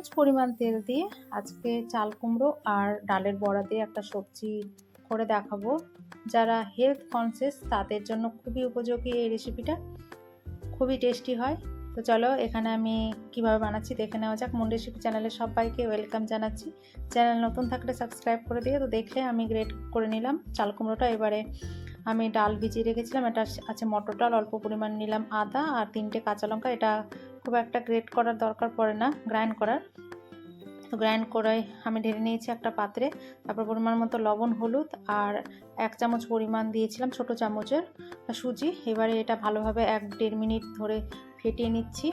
চামচ পরিমাণ তেল দিয়ে আজকে চাল কুমড়ো আর ডালের বড়া দিয়ে একটা সবজি করে দেখাবো। যারা হেলথ কনসিয়াস তাদের জন্য খুবই উপযোগী এই রেসিপিটা, খুবই টেস্টি হয়। তো চলো এখানে আমি কিভাবে বানাচ্ছি দেখে নেওয়া যাক। মুন রেসিপি চ্যানেলে সবাইকে ওয়েলকাম জানাচ্ছি। চ্যানেল নতুন থাকলে সাবস্ক্রাইব করে দিয়ে। তো দেখলে আমি গ্রেট করে নিলাম চাল কুমড়োটা। এবারে আমি ডাল ভিজিয়ে রেখেছিলাম, এটা আছে মটর ডাল, অল্প পরিমাণ নিলাম আদা আর 3টে কাঁচা লঙ্কা। এটা খুব একটা গ্রেট করার দরকার পড়ে না, গ্রাইন্ড করার। তো গ্রাইন্ড করে আমি ঢেলে নিয়েছি একটা পাত্রে। তারপর পরিমাণ মতো লবণ, হলুদ আর 1 চামচ পরিমাণ দিয়েছিলাম ছোটো চামচের সুজি। এবারে এটা ভালোভাবে 1-1.5 মিনিট ধরে ফেটিয়ে নিচ্ছি,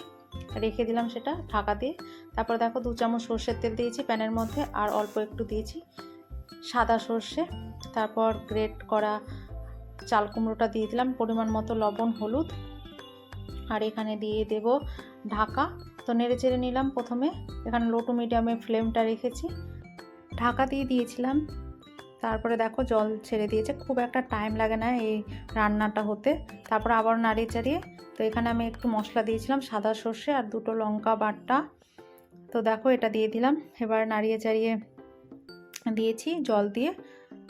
রেখে দিলাম সেটা ঢাকা দিয়ে। তারপর দেখো 2 চামচ সর্ষের তেল দিয়েছি প্যানের মধ্যে, আর অল্প একটু দিয়েছি সাদা সর্ষে। তারপর গ্রেট করা চাল কুমড়োটা দিয়ে দিলাম, পরিমাণ মতো লবণ, হলুদ, আর এখানে দিয়ে দেব ঢাকা। তো নেড়ে চেড়ে নিলাম। প্রথমে এখানে লো টু মিডিয়ামে ফ্লেমটা রেখেছি, ঢাকা দিয়ে দিয়েছিলাম। তারপরে দেখো জল ছেড়ে দিয়েছে, খুব একটা টাইম লাগে না এই রান্নাটা হতে। তারপর আবার নাড়িয়ে চাড়িয়ে, তো এখানে আমি একটু মশলা দিয়েছিলাম সাদা সর্ষে আর 2টো লঙ্কা বাটা। তো দেখো এটা দিয়ে দিলাম। এবার নাড়িয়ে চাড়িয়ে দিয়েছি জল দিয়ে।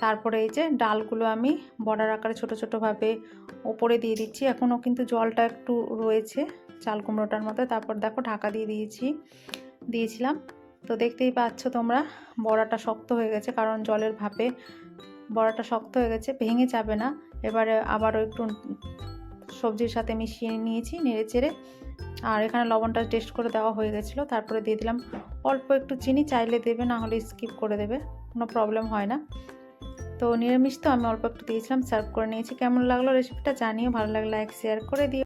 তারপরে এই যে ডালগুলো আমি বড়ার আকারে ছোটো ছোটোভাবে ওপরে দিয়ে দিচ্ছি। এখনও কিন্তু জলটা একটু রয়েছে চাল কুমড়োটার মধ্যে। তারপর দেখো ঢাকা দিয়ে দিয়েছিলাম। তো দেখতেই পাচ্ছ তোমরা বড়াটা শক্ত হয়ে গেছে, কারণ জলের ভাপে বড়াটা শক্ত হয়ে গেছে, ভেঙে যাবে না। এবারে আবারও একটু সবজির সাথে মিশিয়ে নিয়েছি নেড়ে চেড়ে। আর এখানে লবণটা টেস্ট করে দেওয়া হয়ে গেছিলো। তারপরে দিয়ে দিলাম অল্প একটু চিনি, চাইলে দেবে, না হলে স্কিপ করে দেবে, কোনো প্রবলেম হয় না। তো নিরামিষ তো আমি অল্প একটু দিয়েছিলাম, সার্ভ করে নিয়েছি। কেমন লাগলো রেসিপিটা জানিও, ভালো লাগলে লাইক শেয়ার করে দিও।